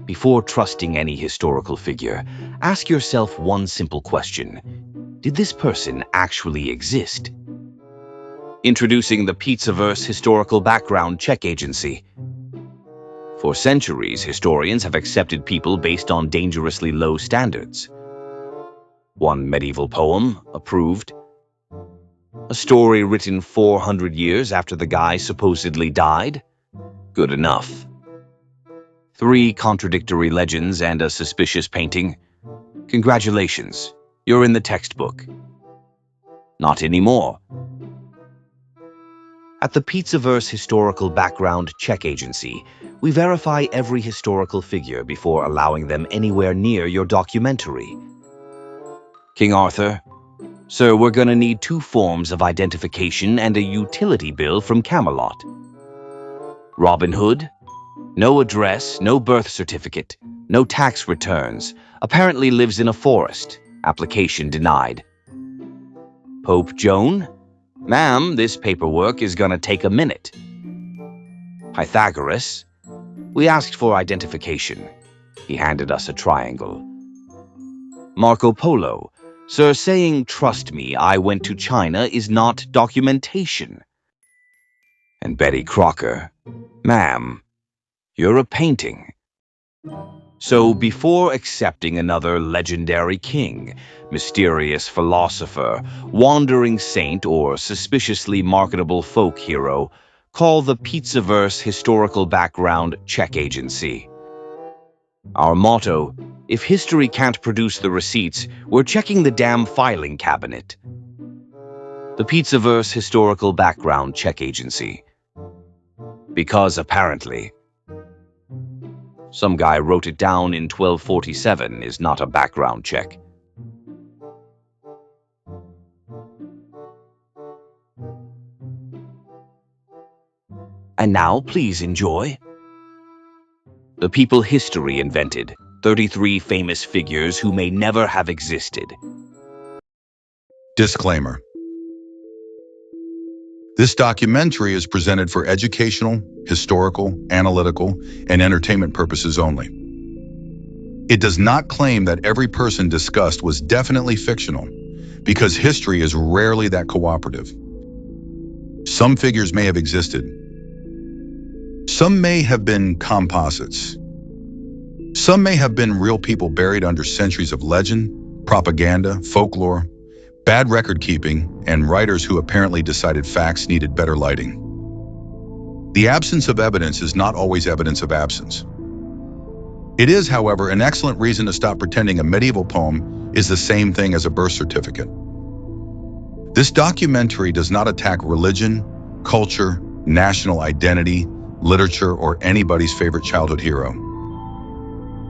Before trusting any historical figure, ask yourself one simple question. Did this person actually exist? Introducing the Pizzaverse Historical Background Check Agency. For centuries, historians have accepted people based on dangerously low standards. One medieval poem, approved. A story written 400 years after the guy supposedly died? Good enough. 3 contradictory legends and a suspicious painting? Congratulations, you're in the textbook. Not anymore. At the Pizzaverse Historical Background Check Agency, we verify every historical figure before allowing them anywhere near your documentary. King Arthur? Sir, we're gonna need 2 forms of identification and a utility bill from Camelot. Robin Hood? No address, no birth certificate, no tax returns. Apparently lives in a forest. Application denied. Pope Joan? Ma'am, this paperwork is gonna take a minute. Pythagoras? We asked for identification. He handed us a triangle. Marco Polo? Sir, saying, "Trust me, I went to China," is not documentation. And Betty Crocker? Ma'am, you're a painting. So before accepting another legendary king, mysterious philosopher, wandering saint, or suspiciously marketable folk hero, call the Pizzaverse Historical Background Check Agency. Our motto: if history can't produce the receipts, we're checking the damn filing cabinet. The Pizzaverse Historical Background Check Agency. Because apparently, some guy wrote it down in 1247 is not a background check. And now, please enjoy the people history invented. 33 famous figures who may never have existed. Disclaimer. This documentary is presented for educational, historical, analytical, and entertainment purposes only. It does not claim that every person discussed was definitely fictional, because history is rarely that cooperative. Some figures may have existed. Some may have been composites. Some may have been real people buried under centuries of legend, propaganda, folklore, bad record keeping, and writers who apparently decided facts needed better lighting. The absence of evidence is not always evidence of absence. It is, however, an excellent reason to stop pretending a medieval poem is the same thing as a birth certificate. This documentary does not attack religion, culture, national identity, literature, or anybody's favorite childhood hero.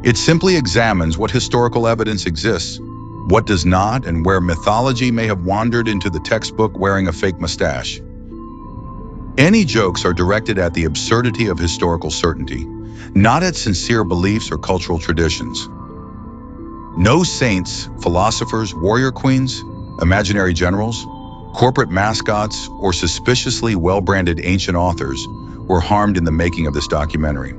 It simply examines what historical evidence exists, what does not, and where mythology may have wandered into the textbook wearing a fake mustache. Any jokes are directed at the absurdity of historical certainty, not at sincere beliefs or cultural traditions. No saints, philosophers, warrior queens, imaginary generals, corporate mascots, or suspiciously well-branded ancient authors were harmed in the making of this documentary,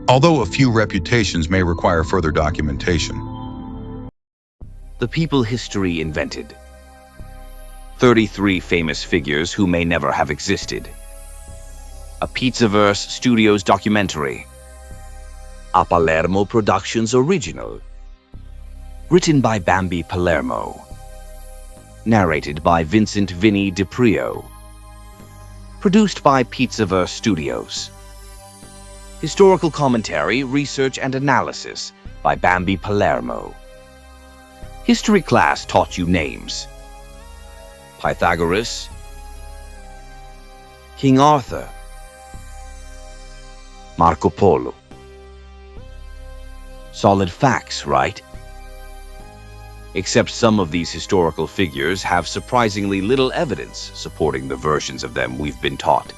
although a few reputations may require further documentation. The people history invented. 33 famous figures who may never have existed. A Pizzaverse Studios documentary. A Palermo Productions original. Written by Bambi Palermo. Narrated by Vincent Vinny DiPrio. Produced by Pizzaverse Studios. Historical commentary, research, and analysis by Bambi Palermo. History class taught you names. Pythagoras, King Arthur, Marco Polo. Solid facts, right? Except some of these historical figures have surprisingly little evidence supporting the versions of them we've been taught.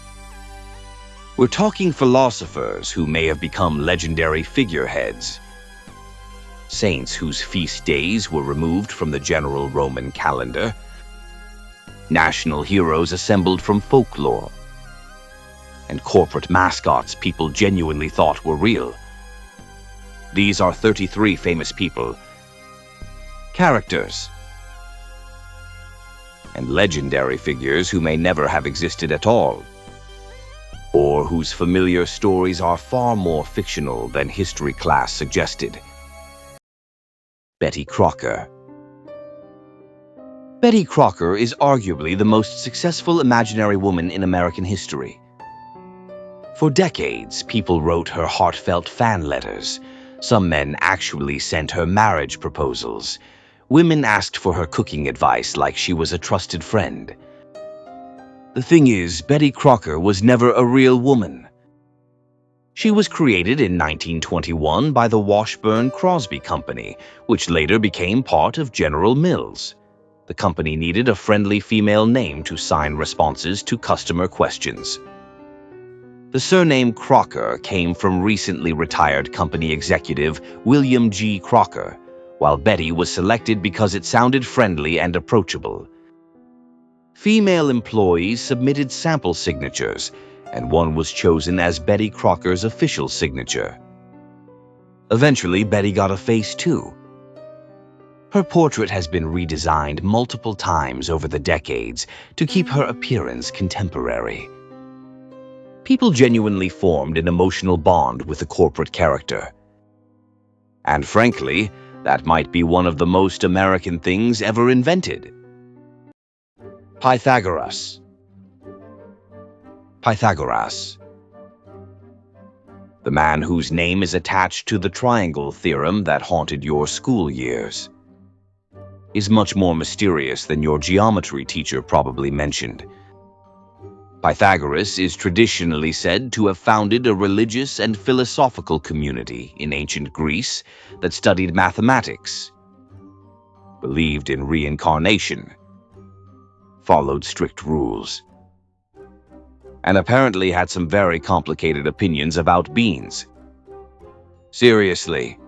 We're talking philosophers who may have become legendary figureheads, saints whose feast days were removed from the general Roman calendar, national heroes assembled from folklore, and corporate mascots people genuinely thought were real. These are 33 famous people, characters, and legendary figures who may never have existed at all, or whose familiar stories are far more fictional than history class suggested. Betty Crocker. Betty Crocker is arguably the most successful imaginary woman in American history. For decades, people wrote her heartfelt fan letters. Some men actually sent her marriage proposals. Women asked for her cooking advice like she was a trusted friend. The thing is, Betty Crocker was never a real woman. She was created in 1921 by the Washburn-Crosby Company, which later became part of General Mills. The company needed a friendly female name to sign responses to customer questions. The surname Crocker came from recently retired company executive William G. Crocker, while Betty was selected because it sounded friendly and approachable. Female employees submitted sample signatures, and one was chosen as Betty Crocker's official signature. Eventually, Betty got a face too. Her portrait has been redesigned multiple times over the decades to keep her appearance contemporary. People genuinely formed an emotional bond with the corporate character. And frankly, that might be one of the most American things ever invented. Pythagoras. Pythagoras, the man whose name is attached to the triangle theorem that haunted your school years, is much more mysterious than your geometry teacher probably mentioned. Pythagoras is traditionally said to have founded a religious and philosophical community in ancient Greece that studied mathematics, believed in reincarnation, followed strict rules, and apparently had some very complicated opinions about beans. Seriously.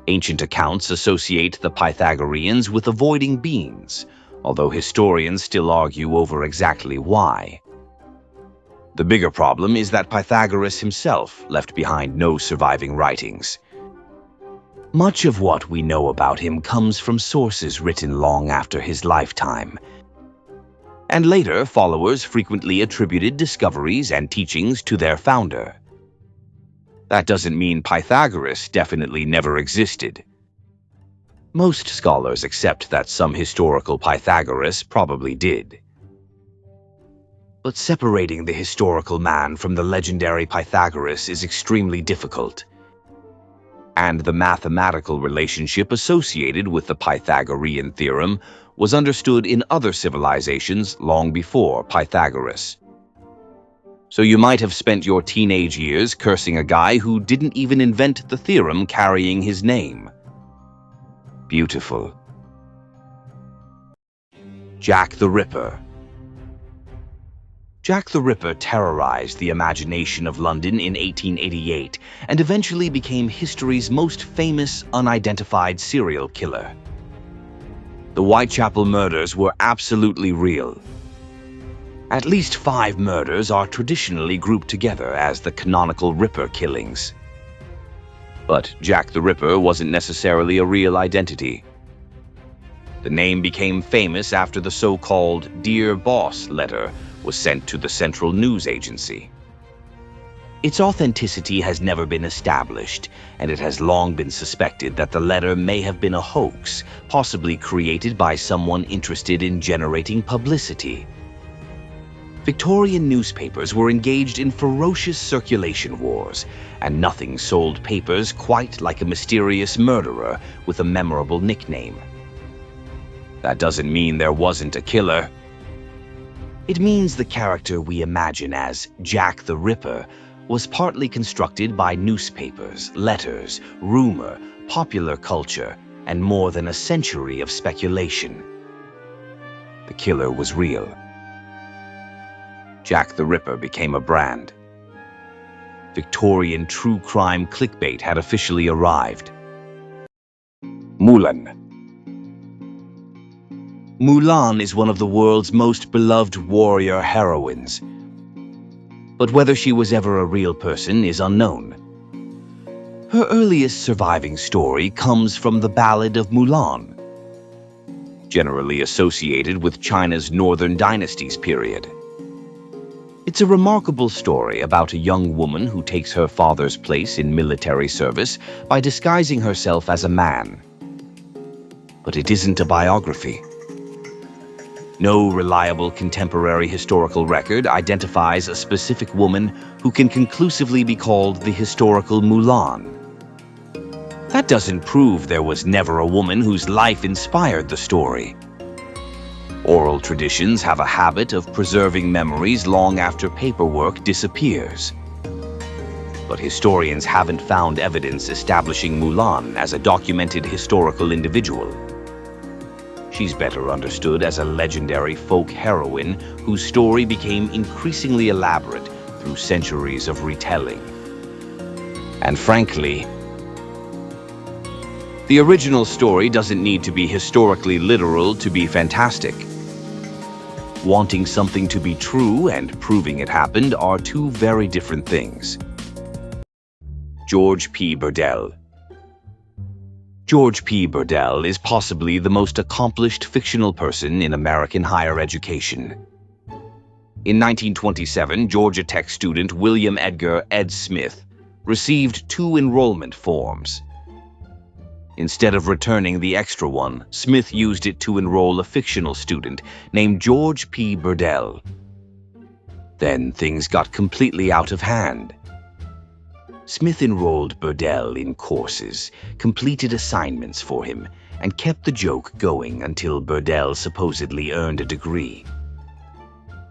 Ancient accounts associate the Pythagoreans with avoiding beans, although historians still argue over exactly why. The bigger problem is that Pythagoras himself left behind no surviving writings. Much of what we know about him comes from sources written long after his lifetime, and later followers frequently attributed discoveries and teachings to their founder. That doesn't mean Pythagoras definitely never existed. Most scholars accept that some historical Pythagoras probably did. But separating the historical man from the legendary Pythagoras is extremely difficult. And the mathematical relationship associated with the Pythagorean theorem was understood in other civilizations long before Pythagoras. So you might have spent your teenage years cursing a guy who didn't even invent the theorem carrying his name. Beautiful. Jack the Ripper. Jack the Ripper terrorized the imagination of London in 1888 and eventually became history's most famous unidentified serial killer. The Whitechapel murders were absolutely real. At least 5 murders are traditionally grouped together as the canonical Ripper killings. But Jack the Ripper wasn't necessarily a real identity. The name became famous after the so-called Dear Boss letter was sent to the Central News Agency. Its authenticity has never been established, and it has long been suspected that the letter may have been a hoax, possibly created by someone interested in generating publicity. Victorian newspapers were engaged in ferocious circulation wars, and nothing sold papers quite like a mysterious murderer with a memorable nickname. That doesn't mean there wasn't a killer. It means the character we imagine as Jack the Ripper was partly constructed by newspapers, letters, rumor, popular culture, and more than a century of speculation. The killer was real. Jack the Ripper became a brand. Victorian true crime clickbait had officially arrived. Mulan. Mulan is one of the world's most beloved warrior heroines. But whether she was ever a real person is unknown. Her earliest surviving story comes from the Ballad of Mulan, generally associated with China's Northern Dynasties period. It's a remarkable story about a young woman who takes her father's place in military service by disguising herself as a man. But it isn't a biography. No reliable contemporary historical record identifies a specific woman who can conclusively be called the historical Mulan. That doesn't prove there was never a woman whose life inspired the story. Oral traditions have a habit of preserving memories long after paperwork disappears. But historians haven't found evidence establishing Mulan as a documented historical individual. She's better understood as a legendary folk heroine whose story became increasingly elaborate through centuries of retelling. And frankly, the original story doesn't need to be historically literal to be fantastic. Wanting something to be true and proving it happened are two very different things. George P. Burdell. George P. Burdell is possibly the most accomplished fictional person in American higher education. In 1927, Georgia Tech student William Edgar Ed Smith received 2 enrollment forms. Instead of returning the extra one, Smith used it to enroll a fictional student named George P. Burdell. Then things got completely out of hand. Smith enrolled Burdell in courses, completed assignments for him, and kept the joke going until Burdell supposedly earned a degree.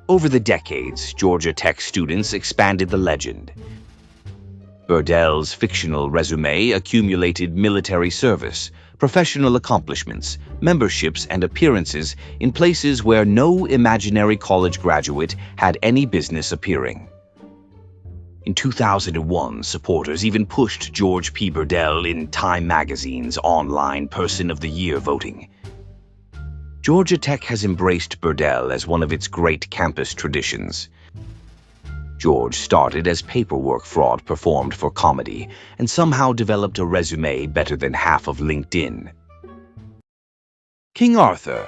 Over the decades, Georgia Tech students expanded the legend. Burdell's fictional resume accumulated military service, professional accomplishments, memberships, and appearances in places where no imaginary college graduate had any business appearing. In 2001, supporters even pushed George P. Burdell in Time magazine's online Person of the Year voting. Georgia Tech has embraced Burdell as one of its great campus traditions. George started as paperwork fraud performed for comedy and somehow developed a resume better than half of LinkedIn. King Arthur.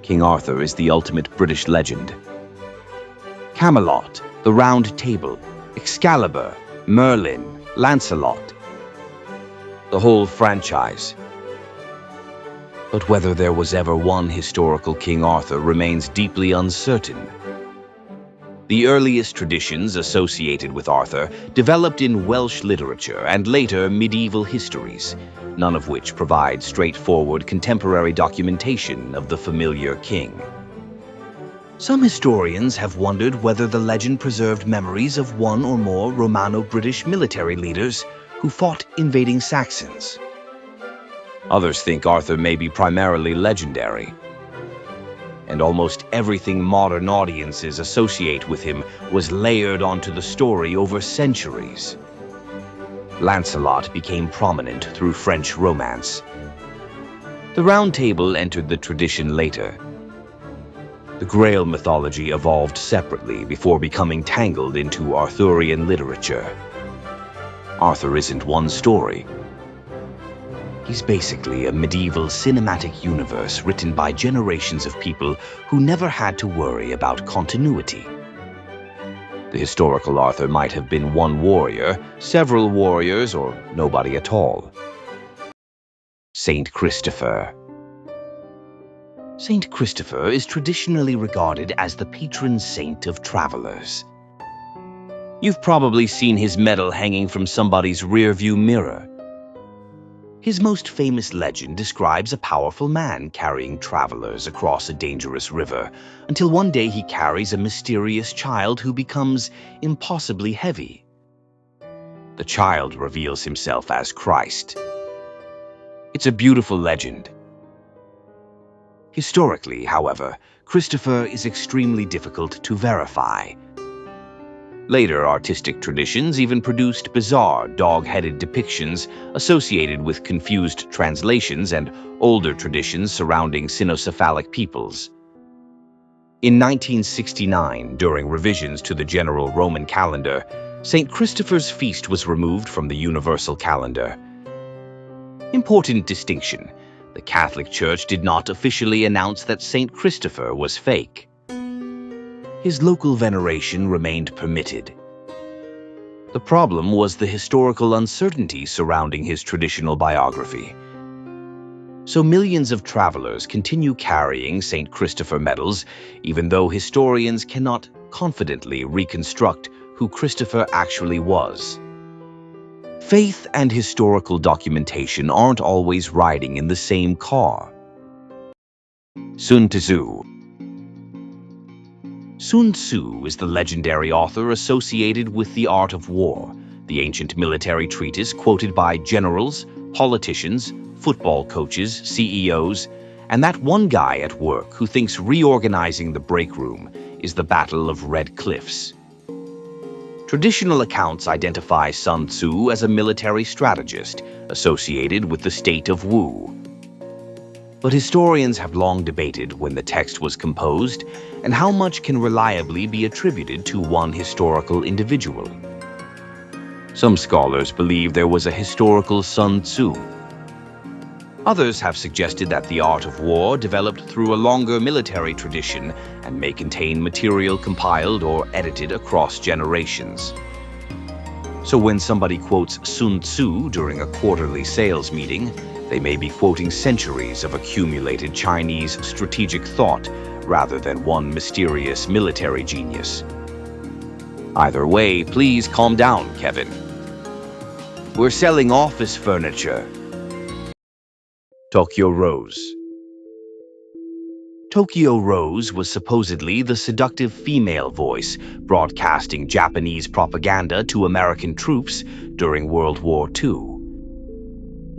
King Arthur is the ultimate British legend. Camelot, the Round Table, Excalibur, Merlin, Lancelot. The whole franchise. But whether there was ever one historical King Arthur remains deeply uncertain. The earliest traditions associated with Arthur developed in Welsh literature and later medieval histories, none of which provide straightforward contemporary documentation of the familiar king. Some historians have wondered whether the legend preserved memories of one or more Romano-British military leaders who fought invading Saxons. Others think Arthur may be primarily legendary, and almost everything modern audiences associate with him was layered onto the story over centuries. Lancelot became prominent through French romance. The Round Table entered the tradition later. The Grail mythology evolved separately before becoming tangled into Arthurian literature. Arthur isn't one story. He's basically a medieval cinematic universe written by generations of people who never had to worry about continuity. The historical Arthur might have been one warrior, several warriors, or nobody at all. Saint Christopher. Saint Christopher is traditionally regarded as the patron saint of travelers. You've probably seen his medal hanging from somebody's rearview mirror. His most famous legend describes a powerful man carrying travelers across a dangerous river, until one day he carries a mysterious child who becomes impossibly heavy. The child reveals himself as Christ. It's a beautiful legend. Historically, however, Christopher is extremely difficult to verify. Later artistic traditions even produced bizarre, dog-headed depictions associated with confused translations and older traditions surrounding cynocephalic peoples. In 1969, during revisions to the general Roman calendar, St. Christopher's feast was removed from the universal calendar. Important distinction: the Catholic Church did not officially announce that St. Christopher was fake. His local veneration remained permitted. The problem was the historical uncertainty surrounding his traditional biography. So millions of travelers continue carrying St. Christopher medals, even though historians cannot confidently reconstruct who Christopher actually was. Faith and historical documentation aren't always riding in the same car. Sun Tzu. Sun Tzu is the legendary author associated with the art of war, the ancient military treatise quoted by generals, politicians, football coaches, CEOs, and that one guy at work who thinks reorganizing the break room is the Battle of Red Cliffs. Traditional accounts identify Sun Tzu as a military strategist associated with the state of Wu. But historians have long debated when the text was composed and how much can reliably be attributed to one historical individual. Some scholars believe there was a historical Sun Tzu. Others have suggested that the art of war developed through a longer military tradition and may contain material compiled or edited across generations. So when somebody quotes Sun Tzu during a quarterly sales meeting, they may be quoting centuries of accumulated Chinese strategic thought rather than one mysterious military genius. Either way, please calm down, Kevin. We're selling office furniture. Tokyo Rose. Tokyo Rose was supposedly the seductive female voice broadcasting Japanese propaganda to American troops during World War II.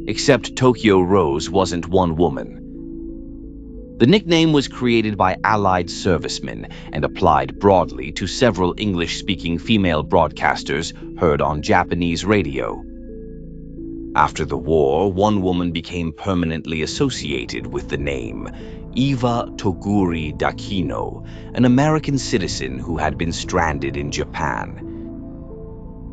Except Tokyo Rose wasn't one woman. The nickname was created by Allied servicemen and applied broadly to several English-speaking female broadcasters heard on Japanese radio. After the war, one woman became permanently associated with the name, Eva Toguri Dakino, an American citizen who had been stranded in Japan.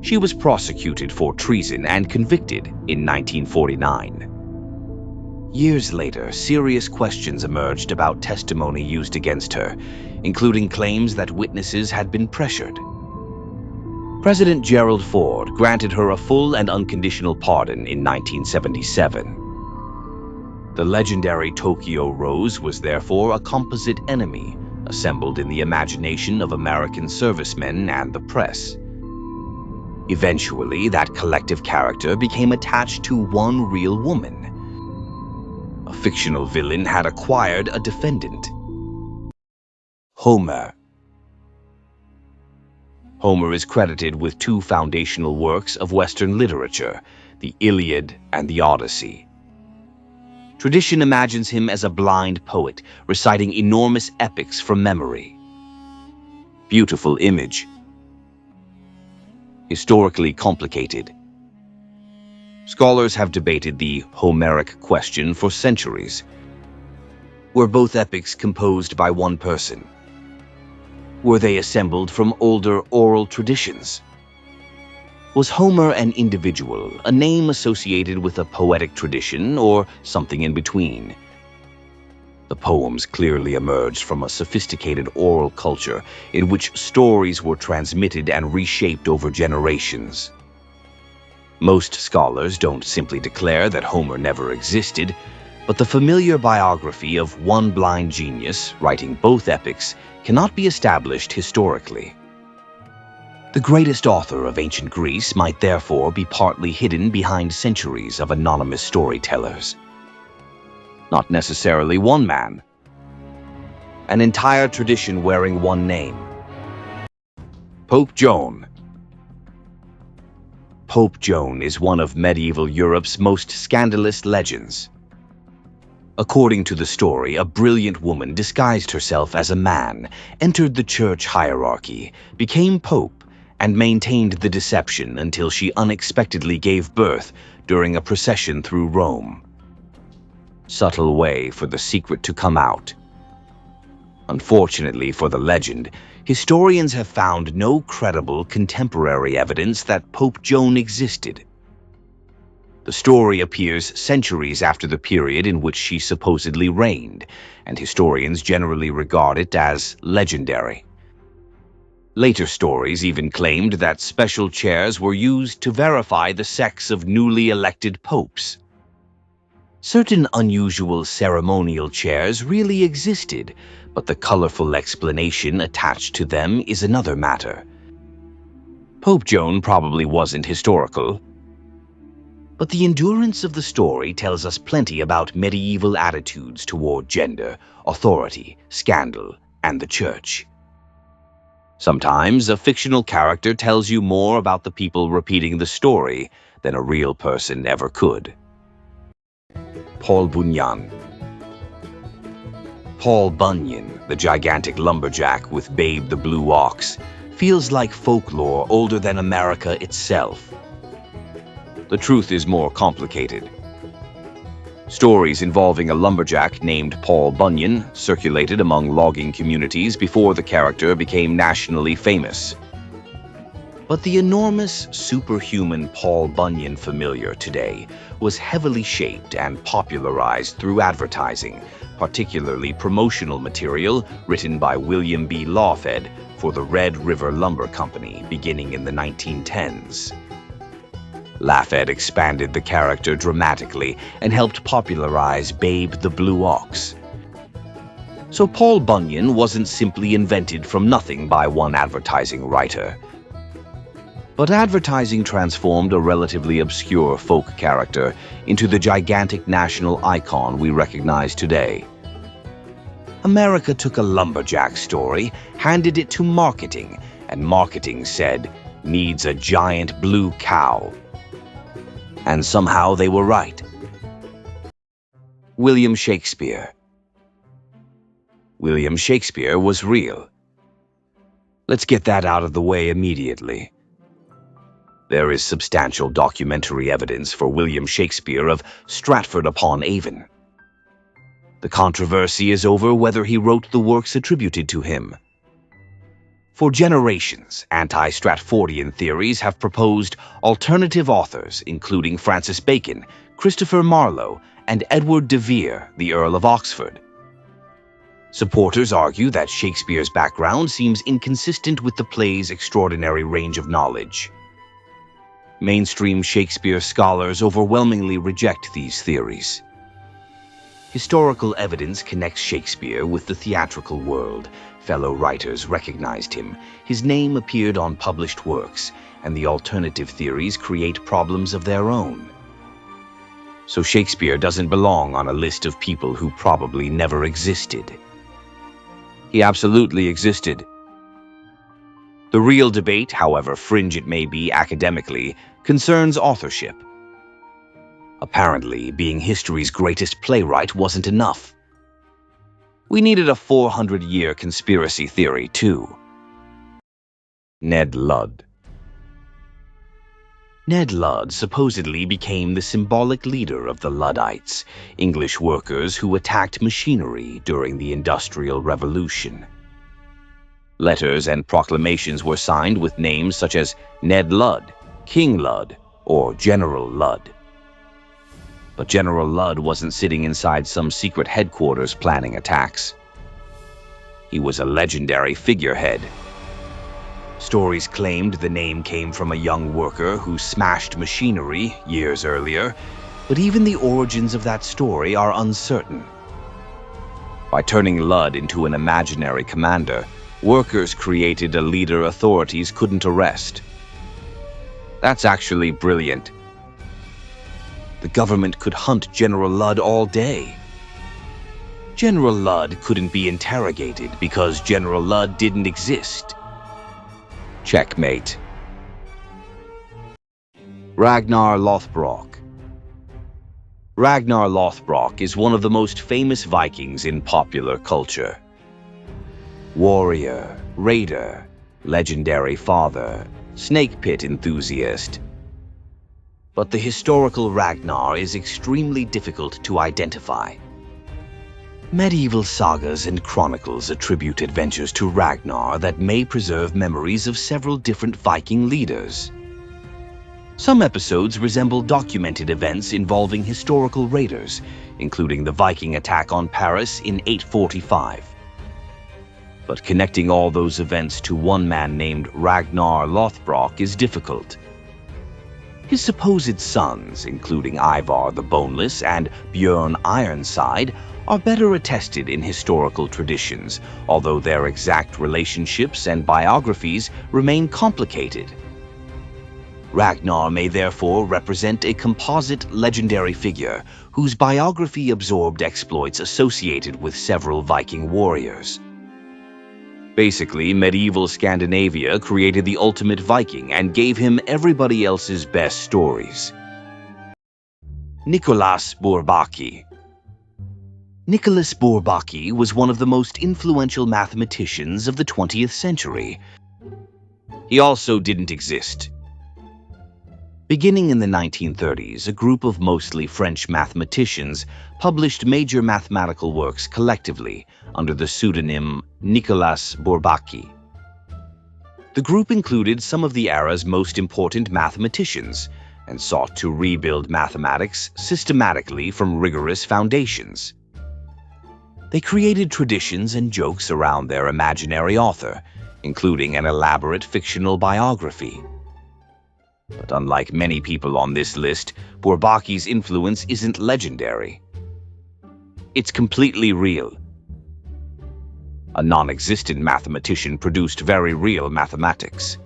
She was prosecuted for treason and convicted in 1949. Years later, serious questions emerged about testimony used against her, including claims that witnesses had been pressured. President Gerald Ford granted her a full and unconditional pardon in 1977. The legendary Tokyo Rose was therefore a composite enemy, assembled in the imagination of American servicemen and the press. Eventually, that collective character became attached to one real woman. A fictional villain had acquired a defendant. Homer. Homer is credited with two foundational works of Western literature, the Iliad and the Odyssey. Tradition imagines him as a blind poet, reciting enormous epics from memory. Beautiful image. Historically complicated. Scholars have debated the Homeric question for centuries. Were both epics composed by one person? Were they assembled from older oral traditions? Was Homer an individual, a name associated with a poetic tradition, or something in between? The poems clearly emerged from a sophisticated oral culture in which stories were transmitted and reshaped over generations. Most scholars don't simply declare that Homer never existed, but the familiar biography of one blind genius writing both epics cannot be established historically. The greatest author of ancient Greece might therefore be partly hidden behind centuries of anonymous storytellers. Not necessarily one man. An entire tradition wearing one name. Pope Joan. Pope Joan is one of medieval Europe's most scandalous legends. According to the story, a brilliant woman disguised herself as a man, entered the church hierarchy, became pope, and maintained the deception until she unexpectedly gave birth during a procession through Rome. Subtle way for the secret to come out. Unfortunately for the legend, historians have found no credible contemporary evidence that Pope Joan existed. The story appears centuries after the period in which she supposedly reigned, and historians generally regard it as legendary. Later stories even claimed that special chairs were used to verify the sex of newly elected popes. Certain unusual ceremonial chairs really existed, but the colorful explanation attached to them is another matter. Pope Joan probably wasn't historical, but the endurance of the story tells us plenty about medieval attitudes toward gender, authority, scandal, and the church. Sometimes a fictional character tells you more about the people repeating the story than a real person ever could. Paul Bunyan. Paul Bunyan, the gigantic lumberjack with Babe the Blue Ox, feels like folklore older than America itself. The truth is more complicated. Stories involving a lumberjack named Paul Bunyan circulated among logging communities before the character became nationally famous. But the enormous, superhuman Paul Bunyan familiar today was heavily shaped and popularized through advertising, particularly promotional material written by William B. Lawfed for the Red River Lumber Company beginning in the 1910s. Lafayette expanded the character dramatically and helped popularize Babe the Blue Ox. So Paul Bunyan wasn't simply invented from nothing by one advertising writer. But advertising transformed a relatively obscure folk character into the gigantic national icon we recognize today. America took a lumberjack story, handed it to marketing, and marketing said, "Needs a giant blue cow." And somehow they were right. William Shakespeare. William Shakespeare was real. Let's get that out of the way immediately. There is substantial documentary evidence for William Shakespeare of Stratford-upon-Avon. The controversy is over whether he wrote the works attributed to him. For generations, anti-Stratfordian theories have proposed alternative authors, including Francis Bacon, Christopher Marlowe, and Edward de Vere, the Earl of Oxford. Supporters argue that Shakespeare's background seems inconsistent with the play's extraordinary range of knowledge. Mainstream Shakespeare scholars overwhelmingly reject these theories. Historical evidence connects Shakespeare with the theatrical world. Fellow writers recognized him, his name appeared on published works, and the alternative theories create problems of their own. So Shakespeare doesn't belong on a list of people who probably never existed. He absolutely existed. The real debate, however fringe it may be academically, concerns authorship. Apparently, being history's greatest playwright wasn't enough. We needed a 400-year conspiracy theory, too. Ned Ludd. Ned Ludd supposedly became the symbolic leader of the Luddites, English workers who attacked machinery during the Industrial Revolution. Letters and proclamations were signed with names such as Ned Ludd, King Ludd, or General Ludd. But General Ludd wasn't sitting inside some secret headquarters planning attacks. He was a legendary figurehead. Stories claimed the name came from a young worker who smashed machinery years earlier, but even the origins of that story are uncertain. By turning Ludd into an imaginary commander, workers created a leader authorities couldn't arrest. That's actually brilliant. The government could hunt General Ludd all day. General Ludd couldn't be interrogated because General Ludd didn't exist. Checkmate. Ragnar Lothbrok. Ragnar Lothbrok is one of the most famous Vikings in popular culture. Warrior, raider, legendary father, snake pit enthusiast. But the historical Ragnar is extremely difficult to identify. Medieval sagas and chronicles attribute adventures to Ragnar that may preserve memories of several different Viking leaders. Some episodes resemble documented events involving historical raiders, including the Viking attack on Paris in 845. But connecting all those events to one man named Ragnar Lothbrok is difficult. His supposed sons, including Ivar the Boneless and Björn Ironside, are better attested in historical traditions, although their exact relationships and biographies remain complicated. Ragnar may therefore represent a composite legendary figure whose biography absorbed exploits associated with several Viking warriors. Basically, medieval Scandinavia created the ultimate Viking and gave him everybody else's best stories. Nicholas Bourbaki. Nicholas Bourbaki was one of the most influential mathematicians of the 20th century. He also didn't exist. Beginning in the 1930s, a group of mostly French mathematicians published major mathematical works collectively under the pseudonym Nicolas Bourbaki. The group included some of the era's most important mathematicians and sought to rebuild mathematics systematically from rigorous foundations. They created traditions and jokes around their imaginary author, including an elaborate fictional biography. But unlike many people on this list, Bourbaki's influence isn't legendary. It's completely real. A non-existent mathematician produced very real mathematics.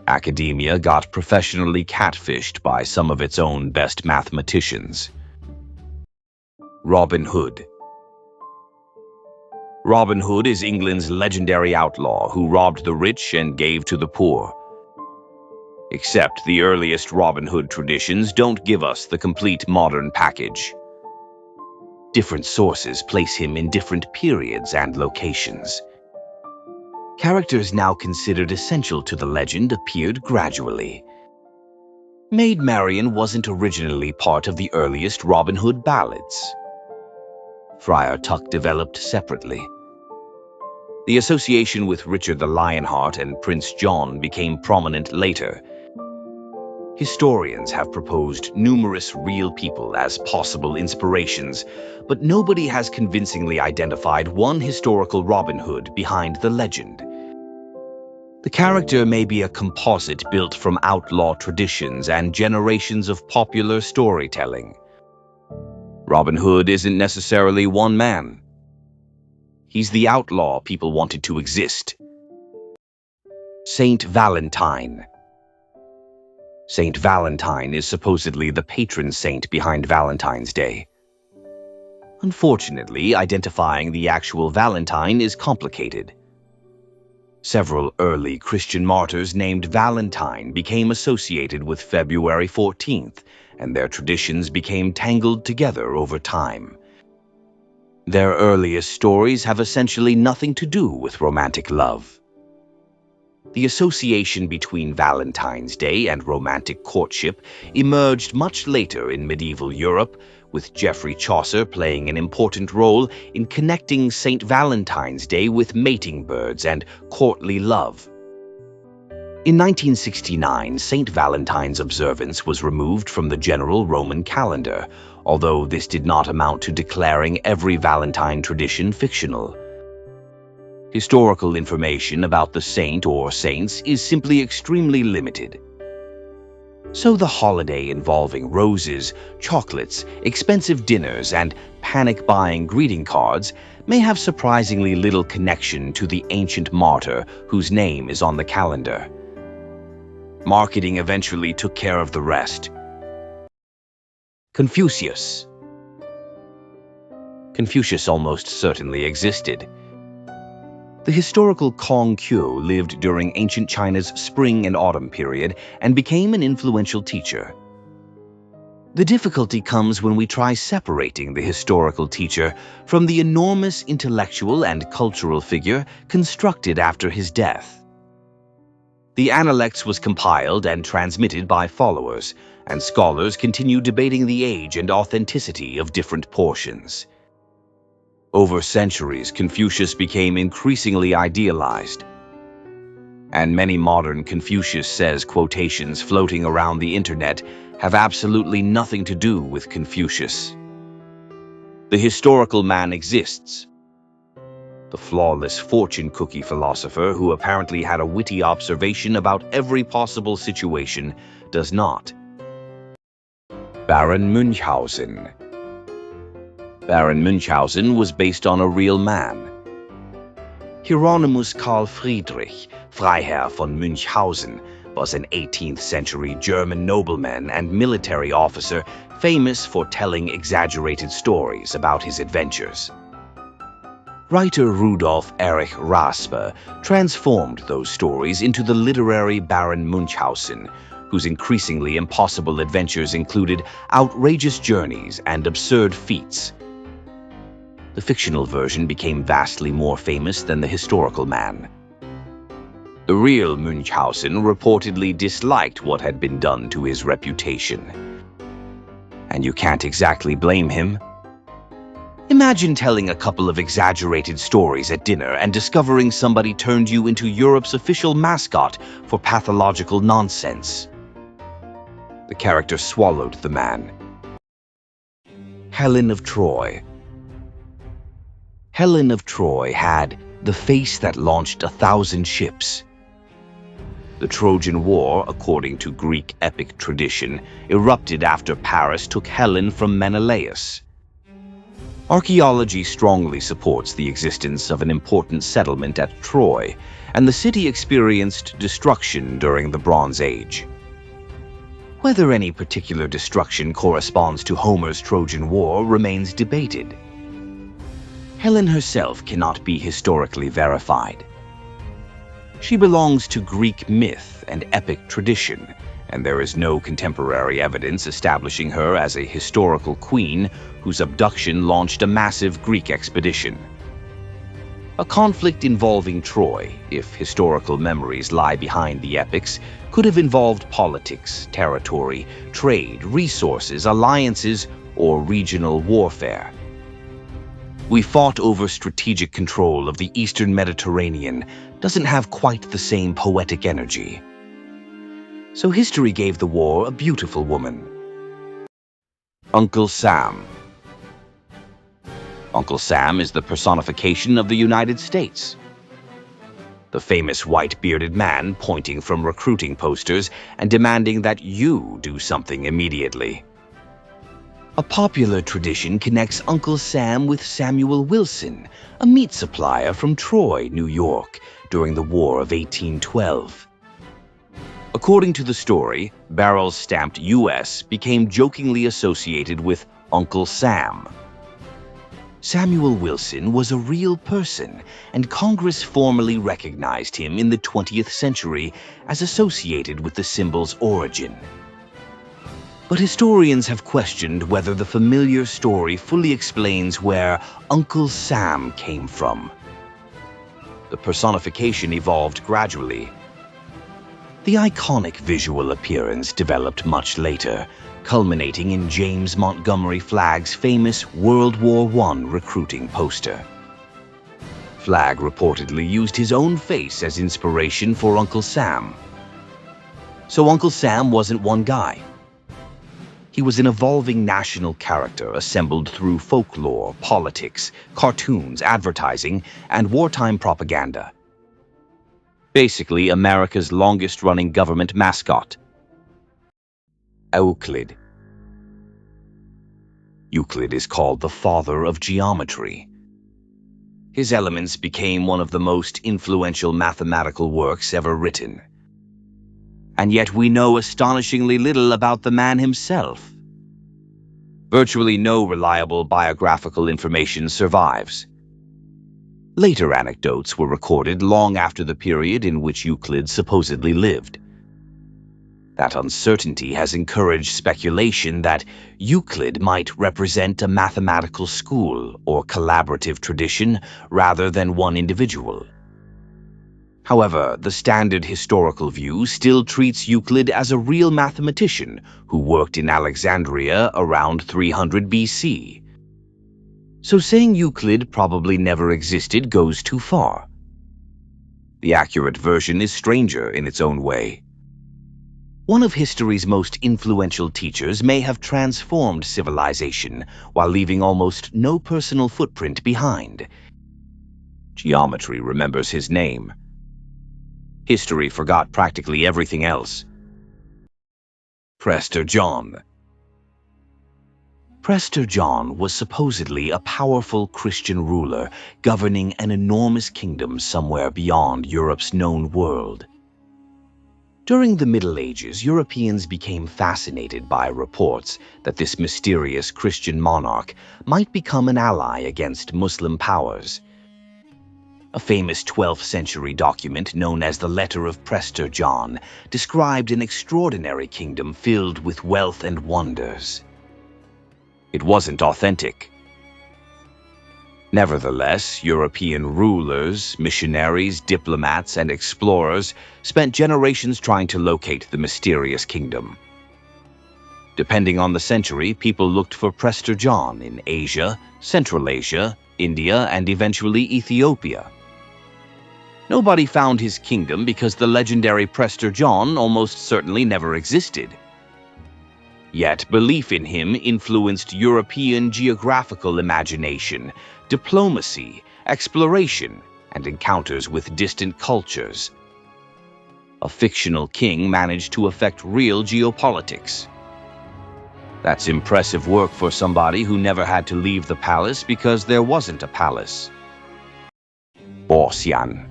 Academia got professionally catfished by some of its own best mathematicians. Robin Hood. Robin Hood is England's legendary outlaw who robbed the rich and gave to the poor. Except the earliest Robin Hood traditions don't give us the complete modern package. Different sources place him in different periods and locations. Characters now considered essential to the legend appeared gradually. Maid Marian wasn't originally part of the earliest Robin Hood ballads. Friar Tuck developed separately. The association with Richard the Lionheart and Prince John became prominent later. Historians have proposed numerous real people as possible inspirations, but nobody has convincingly identified one historical Robin Hood behind the legend. The character may be a composite built from outlaw traditions and generations of popular storytelling. Robin Hood isn't necessarily one man. He's the outlaw people wanted to exist. Saint Valentine. Saint Valentine is supposedly the patron saint behind Valentine's Day. Unfortunately, identifying the actual Valentine is complicated. Several early Christian martyrs named Valentine became associated with February 14th, and their traditions became tangled together over time. Their earliest stories have essentially nothing to do with romantic love. The association between Valentine's Day and romantic courtship emerged much later in medieval Europe, with Geoffrey Chaucer playing an important role in connecting St. Valentine's Day with mating birds and courtly love. In 1969, St. Valentine's observance was removed from the general Roman calendar, although this did not amount to declaring every Valentine tradition fictional. Historical information about the saint or saints is simply extremely limited. So the holiday involving roses, chocolates, expensive dinners, and panic-buying greeting cards may have surprisingly little connection to the ancient martyr whose name is on the calendar. Marketing eventually took care of the rest. Confucius. Confucius almost certainly existed. The historical Kong Qiu lived during ancient China's spring and autumn period and became an influential teacher. The difficulty comes when we try separating the historical teacher from the enormous intellectual and cultural figure constructed after his death. The Analects was compiled and transmitted by followers, and scholars continue debating the age and authenticity of different portions. Over centuries, Confucius became increasingly idealized, and many modern Confucius says quotations floating around the internet have absolutely nothing to do with Confucius. The historical man exists. The flawless fortune cookie philosopher who apparently had a witty observation about every possible situation does not. Baron Munchausen. Baron Munchausen was based on a real man. Hieronymus Karl Friedrich, Freiherr von Münchhausen, was an 18th century German nobleman and military officer famous for telling exaggerated stories about his adventures. Writer Rudolf Erich Raspe transformed those stories into the literary Baron Munchausen, whose increasingly impossible adventures included outrageous journeys and absurd feats. The fictional version became vastly more famous than the historical man. The real Munchausen reportedly disliked what had been done to his reputation. And you can't exactly blame him. Imagine telling a couple of exaggerated stories at dinner and discovering somebody turned you into Europe's official mascot for pathological nonsense. The character swallowed the man. Helen of Troy. Helen of Troy had the face that launched 1,000 ships. The Trojan War, according to Greek epic tradition, erupted after Paris took Helen from Menelaus. Archaeology strongly supports the existence of an important settlement at Troy, and the city experienced destruction during the Bronze Age. Whether any particular destruction corresponds to Homer's Trojan War remains debated. Helen herself cannot be historically verified. She belongs to Greek myth and epic tradition, and there is no contemporary evidence establishing her as a historical queen whose abduction launched a massive Greek expedition. A conflict involving Troy, if historical memories lie behind the epics, could have involved politics, territory, trade, resources, alliances, or regional warfare. We fought over strategic control of the Eastern Mediterranean doesn't have quite the same poetic energy. So history gave the war a beautiful woman. Uncle Sam. Uncle Sam is the personification of the United States. The famous white-bearded man pointing from recruiting posters and demanding that you do something immediately. A popular tradition connects Uncle Sam with Samuel Wilson, a meat supplier from Troy, New York, during the War of 1812. According to the story, barrels stamped U.S. became jokingly associated with Uncle Sam. Samuel Wilson was a real person, and Congress formally recognized him in the 20th century as associated with the symbol's origin. But historians have questioned whether the familiar story fully explains where Uncle Sam came from. The personification evolved gradually. The iconic visual appearance developed much later, culminating in James Montgomery Flagg's famous World War I recruiting poster. Flagg reportedly used his own face as inspiration for Uncle Sam. So Uncle Sam wasn't one guy. He was an evolving national character assembled through folklore, politics, cartoons, advertising, and wartime propaganda. Basically, America's longest-running government mascot. Euclid. Euclid is called the father of geometry. His Elements became one of the most influential mathematical works ever written. And yet we know astonishingly little about the man himself. Virtually no reliable biographical information survives. Later anecdotes were recorded long after the period in which Euclid supposedly lived. That uncertainty has encouraged speculation that Euclid might represent a mathematical school or collaborative tradition rather than one individual. However, the standard historical view still treats Euclid as a real mathematician who worked in Alexandria around 300 BC. So saying Euclid probably never existed goes too far. The accurate version is stranger in its own way. One of history's most influential teachers may have transformed civilization while leaving almost no personal footprint behind. Geometry remembers his name. History forgot practically everything else. Prester John. Prester John was supposedly a powerful Christian ruler governing an enormous kingdom somewhere beyond Europe's known world. During the Middle Ages, Europeans became fascinated by reports that this mysterious Christian monarch might become an ally against Muslim powers. A famous 12th century document known as the Letter of Prester John described an extraordinary kingdom filled with wealth and wonders. It wasn't authentic. Nevertheless, European rulers, missionaries, diplomats, and explorers spent generations trying to locate the mysterious kingdom. Depending on the century, people looked for Prester John in Asia, Central Asia, India, and eventually Ethiopia. Nobody found his kingdom because the legendary Prester John almost certainly never existed. Yet belief in him influenced European geographical imagination, diplomacy, exploration, and encounters with distant cultures. A fictional king managed to affect real geopolitics. That's impressive work for somebody who never had to leave the palace because there wasn't a palace. Ossian.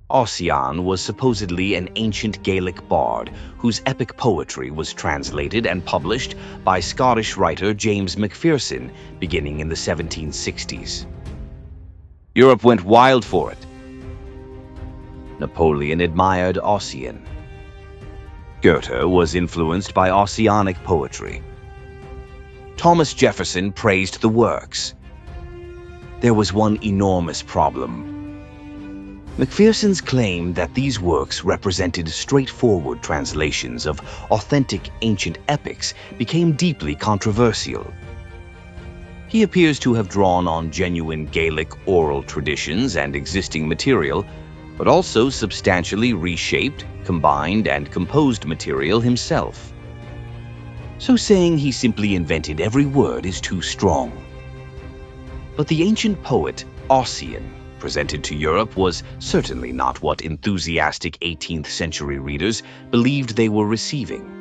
Ossian was supposedly an ancient Gaelic bard whose epic poetry was translated and published by Scottish writer James Macpherson beginning in the 1760s. Europe went wild for it. Napoleon admired Ossian. Goethe was influenced by Ossianic poetry. Thomas Jefferson praised the works. There was one enormous problem. Macpherson's claim that these works represented straightforward translations of authentic ancient epics became deeply controversial. He appears to have drawn on genuine Gaelic oral traditions and existing material, but also substantially reshaped, combined, and composed material himself. So saying he simply invented every word is too strong. But the ancient poet Ossian presented to Europe was certainly not what enthusiastic 18th century readers believed they were receiving.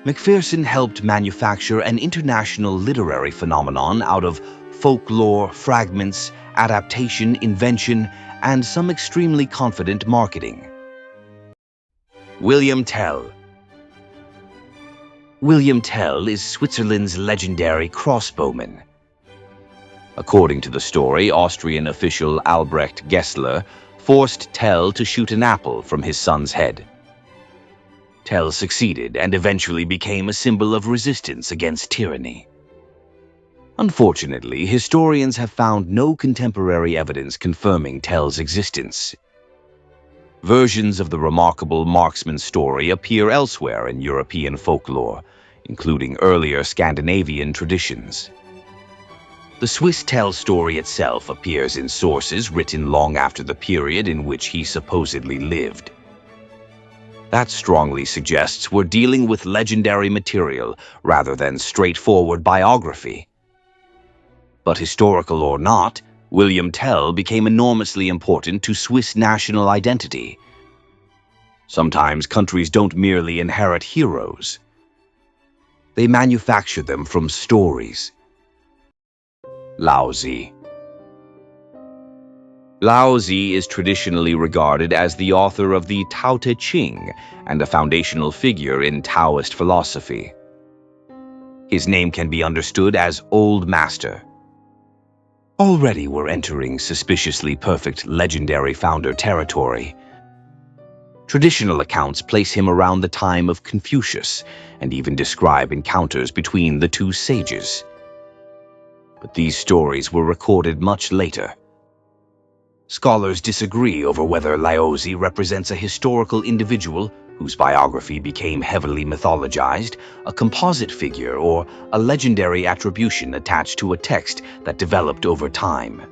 Macpherson helped manufacture an international literary phenomenon out of folklore, fragments, adaptation, invention, and some extremely confident marketing. William Tell. William Tell is Switzerland's legendary crossbowman. According to the story, Austrian official Albrecht Gessler forced Tell to shoot an apple from his son's head. Tell succeeded and eventually became a symbol of resistance against tyranny. Unfortunately, historians have found no contemporary evidence confirming Tell's existence. Versions of the remarkable marksman story appear elsewhere in European folklore, including earlier Scandinavian traditions. The Swiss Tell story itself appears in sources written long after the period in which he supposedly lived. That strongly suggests we're dealing with legendary material rather than straightforward biography. But historical or not, William Tell became enormously important to Swiss national identity. Sometimes countries don't merely inherit heroes. They manufacture them from stories. Laozi. Laozi is traditionally regarded as the author of the Tao Te Ching and a foundational figure in Taoist philosophy. His name can be understood as Old Master. Already we're entering suspiciously perfect legendary founder territory. Traditional accounts place him around the time of Confucius and even describe encounters between the two sages. But these stories were recorded much later. Scholars disagree over whether Laozi represents a historical individual whose biography became heavily mythologized, a composite figure or a legendary attribution attached to a text that developed over time.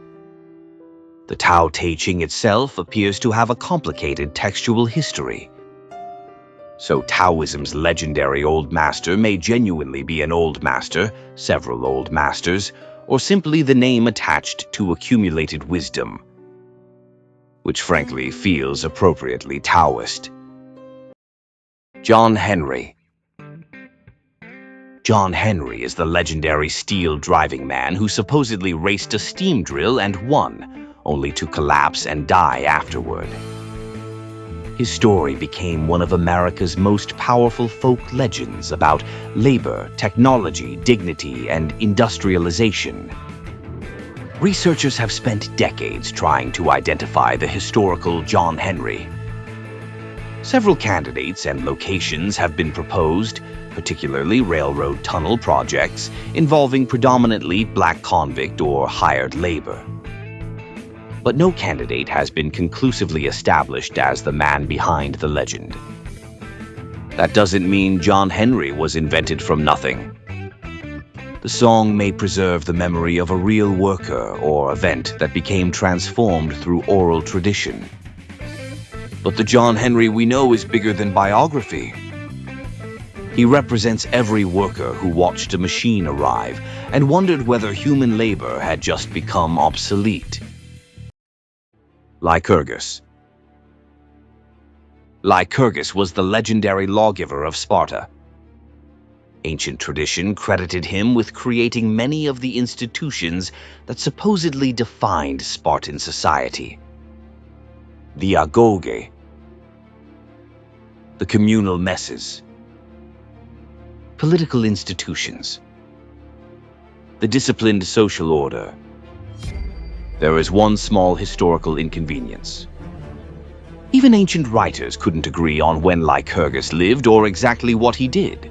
The Tao Te Ching itself appears to have a complicated textual history. So Taoism's legendary Old Master may genuinely be an Old Master, several Old Masters, or simply the name attached to accumulated wisdom, which frankly feels appropriately Taoist. John Henry. John Henry is the legendary steel-driving man who supposedly raced a steam drill and won, only to collapse and die afterward. His story became one of America's most powerful folk legends about labor, technology, dignity, and industrialization. Researchers have spent decades trying to identify the historical John Henry. Several candidates and locations have been proposed, particularly railroad tunnel projects involving predominantly black convict or hired labor. But no candidate has been conclusively established as the man behind the legend. That doesn't mean John Henry was invented from nothing. The song may preserve the memory of a real worker or event that became transformed through oral tradition. But the John Henry we know is bigger than biography. He represents every worker who watched a machine arrive and wondered whether human labor had just become obsolete. Lycurgus. Lycurgus was the legendary lawgiver of Sparta. Ancient tradition credited him with creating many of the institutions that supposedly defined Spartan society. The agoge, the communal messes, political institutions, the disciplined social order. There is one small historical inconvenience. Even ancient writers couldn't agree on when Lycurgus lived or exactly what he did.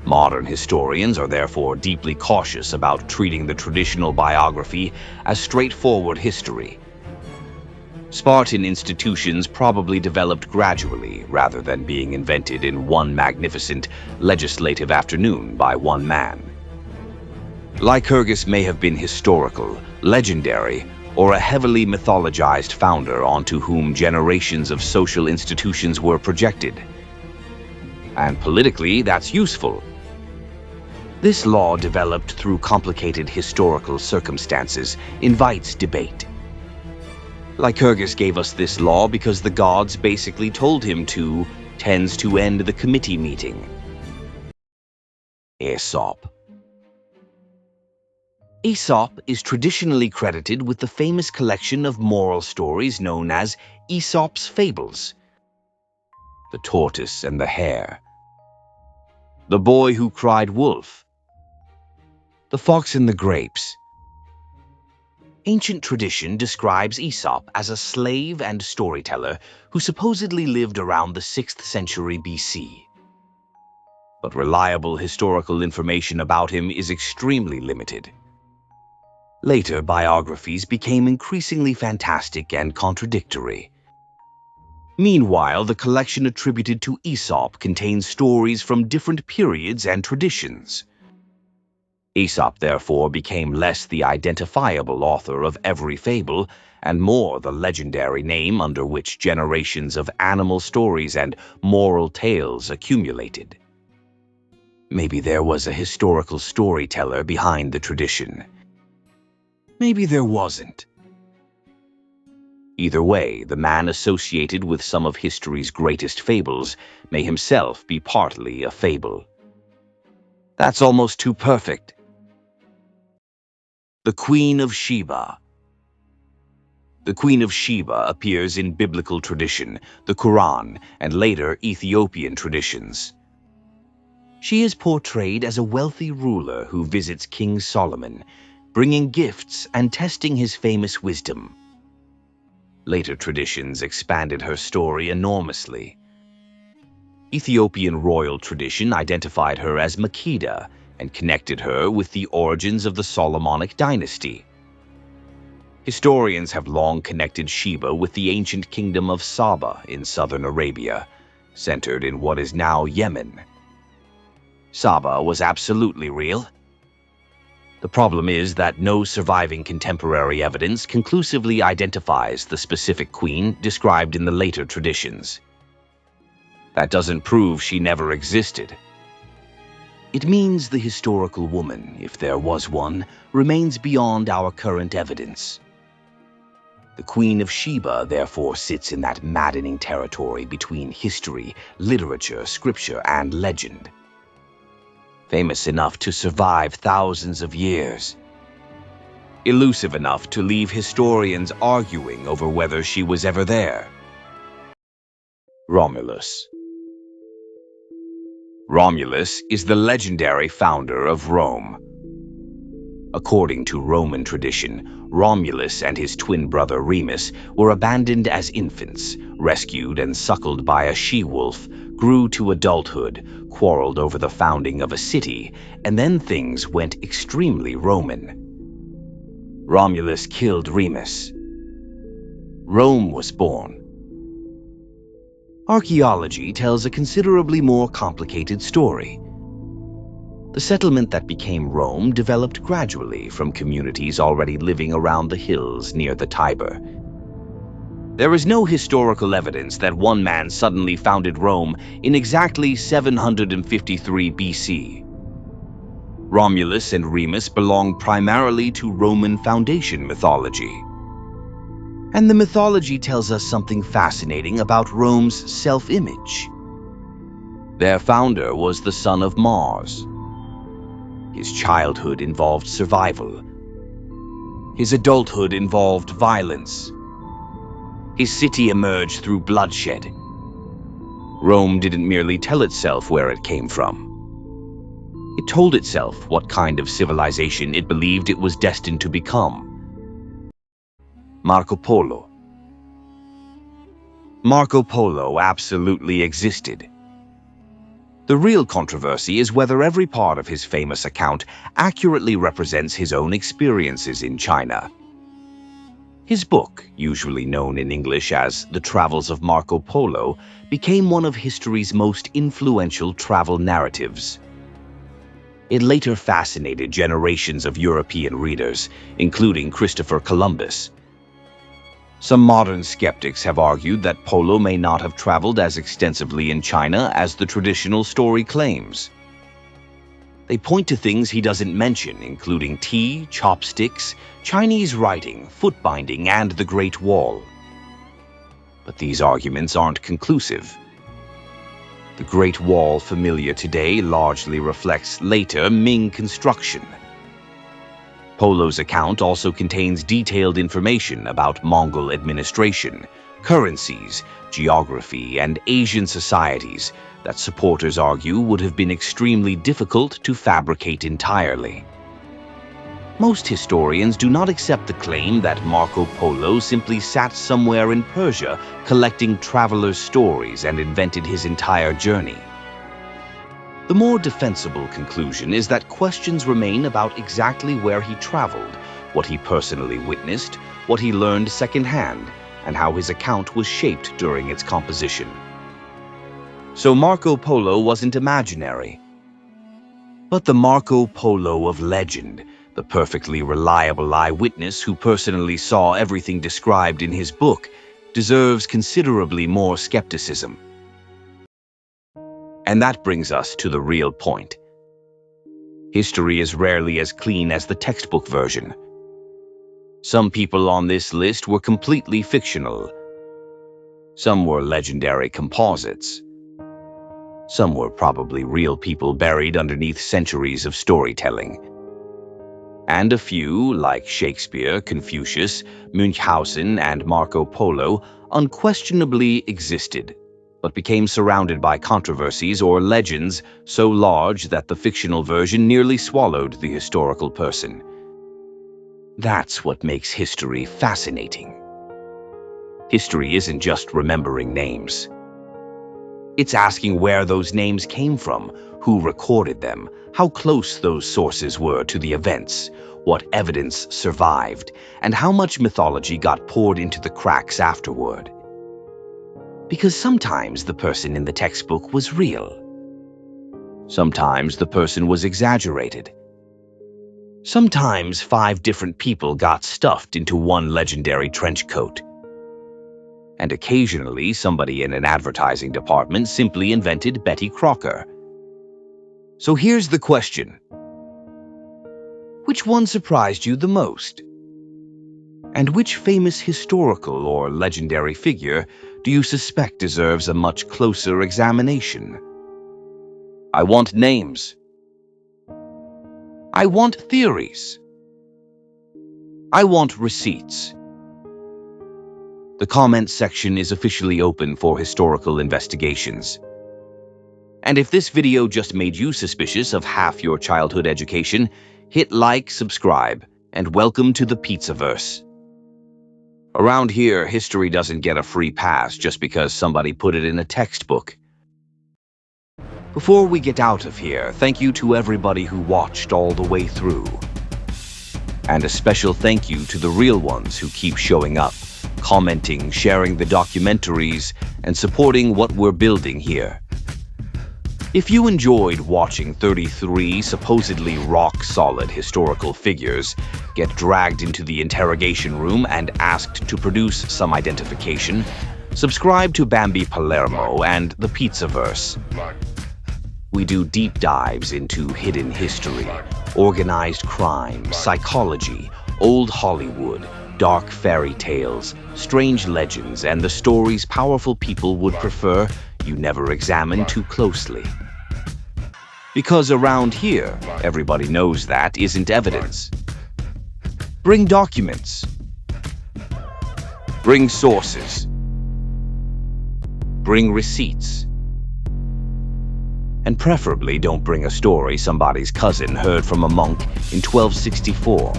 Modern historians are therefore deeply cautious about treating the traditional biography as straightforward history. Spartan institutions probably developed gradually rather than being invented in one magnificent legislative afternoon by one man. Lycurgus may have been historical, legendary, or a heavily mythologized founder onto whom generations of social institutions were projected. And politically, that's useful. This law, developed through complicated historical circumstances, invites debate. Lycurgus gave us this law because the gods basically told him to, tends to end the committee meeting. Aesop. Aesop is traditionally credited with the famous collection of moral stories known as Aesop's Fables. The tortoise and the hare, the boy who cried wolf, the fox and the grapes. Ancient tradition describes Aesop as a slave and storyteller who supposedly lived around the 6th century BC. But reliable historical information about him is extremely limited. Later biographies became increasingly fantastic and contradictory. Meanwhile, the collection attributed to Aesop contains stories from different periods and traditions. Aesop therefore became less the identifiable author of every fable and more the legendary name under which generations of animal stories and moral tales accumulated. Maybe there was a historical storyteller behind the tradition. Maybe there wasn't. Either way, the man associated with some of history's greatest fables may himself be partly a fable. That's almost too perfect. The Queen of Sheba. The Queen of Sheba appears in biblical tradition, the Quran, and later Ethiopian traditions. She is portrayed as a wealthy ruler who visits King Solomon, bringing gifts and testing his famous wisdom. Later traditions expanded her story enormously. Ethiopian royal tradition identified her as Makeda and connected her with the origins of the Solomonic dynasty. Historians have long connected Sheba with the ancient kingdom of Saba in southern Arabia, centered in what is now Yemen. Saba was absolutely real. The problem is that no surviving contemporary evidence conclusively identifies the specific queen described in the later traditions. That doesn't prove she never existed. It means the historical woman, if there was one, remains beyond our current evidence. The Queen of Sheba therefore sits in that maddening territory between history, literature, scripture, and legend. Famous enough to survive thousands of years. Elusive enough to leave historians arguing over whether she was ever there. Romulus. Romulus is the legendary founder of Rome. According to Roman tradition, Romulus and his twin brother Remus were abandoned as infants, rescued and suckled by a she-wolf, grew to adulthood, quarreled over the founding of a city, and then things went extremely Roman. Romulus killed Remus. Rome was born. Archaeology tells a considerably more complicated story. The settlement that became Rome developed gradually from communities already living around the hills near the Tiber. There is no historical evidence that one man suddenly founded Rome in exactly 753 BC. Romulus and Remus belong primarily to Roman foundation mythology. And the mythology tells us something fascinating about Rome's self-image. Their founder was the son of Mars. His childhood involved survival. His adulthood involved violence. His city emerged through bloodshed. Rome didn't merely tell itself where it came from. It told itself what kind of civilization it believed it was destined to become. Marco Polo. Marco Polo absolutely existed. The real controversy is whether every part of his famous account accurately represents his own experiences in China. His book, usually known in English as The Travels of Marco Polo, became one of history's most influential travel narratives. It later fascinated generations of European readers, including Christopher Columbus. Some modern skeptics have argued that Polo may not have traveled as extensively in China as the traditional story claims. They point to things he doesn't mention, including tea, chopsticks, Chinese writing, foot binding, and the Great Wall. But these arguments aren't conclusive. The Great Wall familiar today largely reflects later Ming construction. Polo's account also contains detailed information about Mongol administration, currencies, geography, and Asian societies that supporters argue would have been extremely difficult to fabricate entirely. Most historians do not accept the claim that Marco Polo simply sat somewhere in Persia collecting travelers' stories and invented his entire journey. The more defensible conclusion is that questions remain about exactly where he traveled, what he personally witnessed, what he learned secondhand, and how his account was shaped during its composition. So Marco Polo wasn't imaginary. But the Marco Polo of legend, the perfectly reliable eyewitness who personally saw everything described in his book, deserves considerably more skepticism. And that brings us to the real point. History is rarely as clean as the textbook version. Some people on this list were completely fictional. Some were legendary composites. Some were probably real people buried underneath centuries of storytelling. And a few, like Shakespeare, Confucius, Munchausen, and Marco Polo, unquestionably existed, but became surrounded by controversies or legends so large that the fictional version nearly swallowed the historical person. That's what makes history fascinating. History isn't just remembering names. It's asking where those names came from, who recorded them, how close those sources were to the events, what evidence survived, and how much mythology got poured into the cracks afterward. Because sometimes the person in the textbook was real. Sometimes the person was exaggerated. Sometimes 5 different people got stuffed into one legendary trench coat. And occasionally somebody in an advertising department simply invented Betty Crocker. So here's the question. Which one surprised you the most? And which famous historical or legendary figure do you suspect deserves a much closer examination? I want names. I want theories. I want receipts. The comment section is officially open for historical investigations. And if this video just made you suspicious of half your childhood education, hit like, subscribe, and welcome to the Pizzaverse. Around here, history doesn't get a free pass just because somebody put it in a textbook. Before we get out of here, thank you to everybody who watched all the way through. And a special thank you to the real ones who keep showing up, commenting, sharing the documentaries, and supporting what we're building here. If you enjoyed watching 33 supposedly rock-solid historical figures get dragged into the interrogation room and asked to produce some identification, subscribe to Bambi Palermo and the Pizzaverse. We do deep dives into hidden history, organized crime, psychology, old Hollywood, dark fairy tales, strange legends, and the stories powerful people would prefer you never examine too closely. Because around here, everybody knows that isn't evidence. Bring documents. Bring sources. Bring receipts. And preferably don't bring a story somebody's cousin heard from a monk in 1264.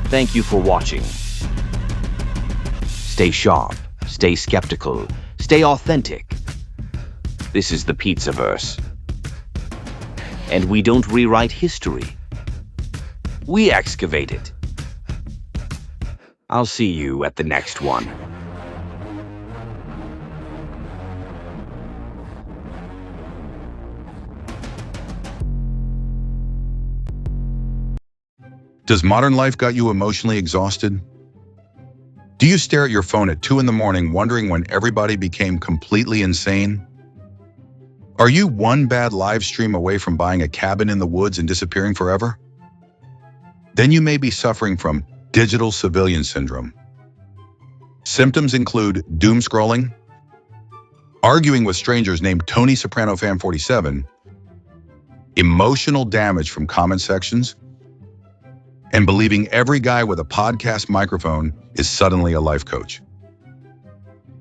Thank you for watching. Stay sharp, stay skeptical, stay authentic. This is the Pizzaverse. And we don't rewrite history. We excavate it. I'll see you at the next one. Does modern life got you emotionally exhausted? Do you stare at your phone at 2 in the morning wondering when everybody became completely insane? Are you one bad live stream away from buying a cabin in the woods and disappearing forever? Then you may be suffering from digital civilian syndrome. Symptoms include doom scrolling, arguing with strangers named Tony Soprano Fan 47, emotional damage from comment sections, and believing every guy with a podcast microphone is suddenly a life coach.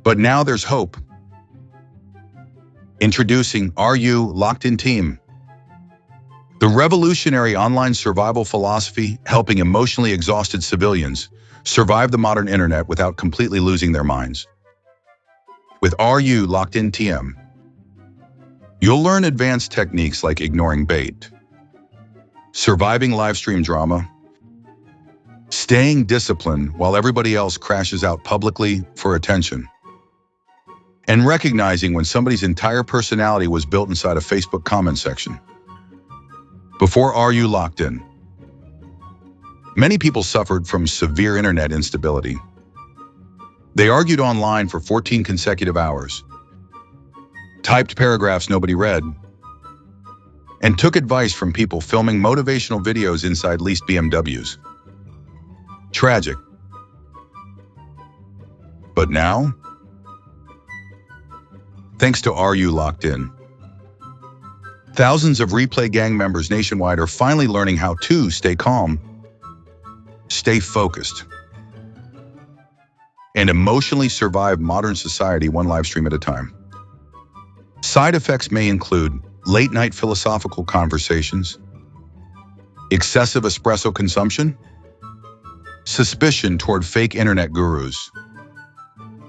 But now there's hope. Introducing Are You Locked In Team? The revolutionary online survival philosophy helping emotionally exhausted civilians survive the modern internet without completely losing their minds. With Are You Locked In TM? You'll learn advanced techniques like ignoring bait, surviving live stream drama, staying disciplined while everybody else crashes out publicly for attention, and recognizing when somebody's entire personality was built inside a Facebook comment section. Before Are You Locked In? Many people suffered from severe internet instability. They argued online for 14 consecutive hours, typed paragraphs nobody read, and took advice from people filming motivational videos inside leased BMWs. Tragic. But now, thanks to Are You Locked In? Thousands of replay gang members nationwide are finally learning how to stay calm, stay focused, and emotionally survive modern society one live stream at a time. Side effects may include late-night philosophical conversations, excessive espresso consumption, suspicion toward fake internet gurus,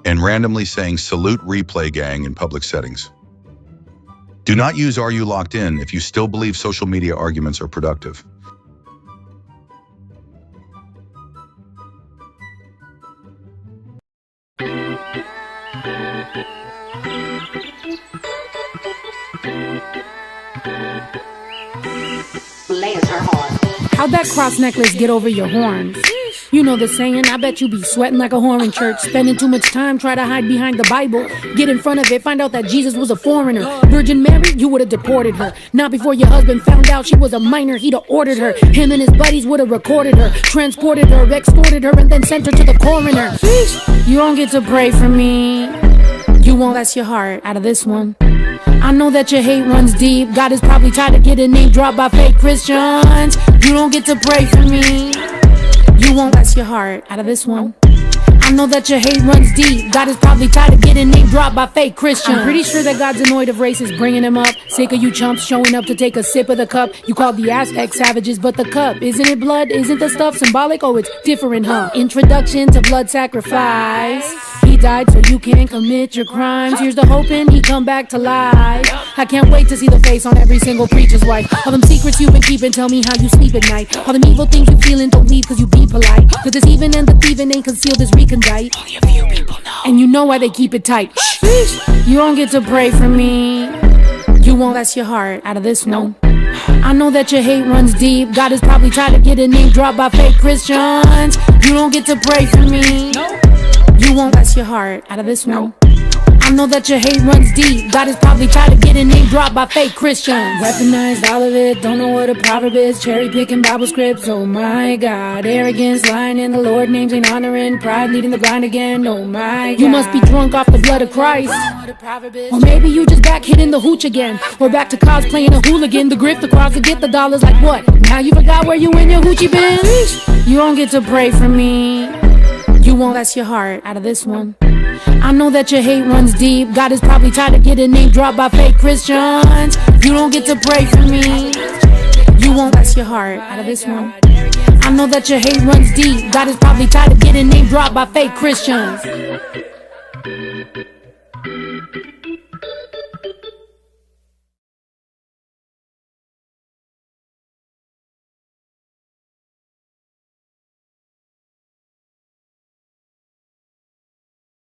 and randomly saying salute replay gang in public settings. Do not use Are You Locked In if you still believe social media arguments are productive. How'd that cross necklace get over your horns? You know the saying, I bet you be sweating like a whore in church. Spending too much time, try to hide behind the Bible. Get in front of it, find out that Jesus was a foreigner. Virgin Mary, you would've deported her. Not before your husband found out she was a minor, he'd have ordered her. Him and his buddies would've recorded her, transported her, extorted her, and then sent her to the coroner. You don't get to pray for me. You won't, that's your heart out of this one. I know that your hate runs deep. God is probably tired of getting name dropped by fake Christians. You don't get to pray for me. You won't, that's your heart out of this one. I know that your hate runs deep. God is probably tired of getting name dropped by fake Christians. I'm pretty sure that God's annoyed of racists bringing him up. Sick of you chumps showing up to take a sip of the cup. You called the Aztec savages, but the cup, isn't it blood? Isn't the stuff symbolic? Oh, it's different, huh? Introduction to blood sacrifice. He died so you can commit your crimes. Here's the hoping he come back to life. I can't wait to see the face on every single preacher's wife. All them secrets you've been keeping, tell me how you sleep at night. All them evil things you feeling, don't leave cause you be polite. The deceiving and the thieving ain't concealed as recondite. Only a few people know. And you know why they keep it tight. You don't get to pray for me. You won't, that's your heart out of this one. I know that your hate runs deep. God is probably tired of getting name dropped by fake Christians. You don't get to pray for me. You won't, that's your heart out of this one. I know that your hate runs deep. God is probably tired of getting name dropped by fake Christians. Weaponized all of it, don't know what a proverb is. Cherry picking Bible scripts, oh my God. Arrogance, lying in the Lord names ain't honoring. Pride leading the blind again, oh my God. You must be drunk off the blood of Christ. Or maybe you just back hitting the hooch again. Or back to cosplaying a hooligan. The grip, the cross, to get the dollars like what? Now you forgot where you and your hoochie been? You don't get to pray for me. You won't, that's your heart out of this one. I know that your hate runs deep. God is probably tired of getting name dropped by fake Christians. You don't get to pray for me. You won't, that's your heart out of this one. I know that your hate runs deep. God is probably tired of getting name dropped by fake Christians.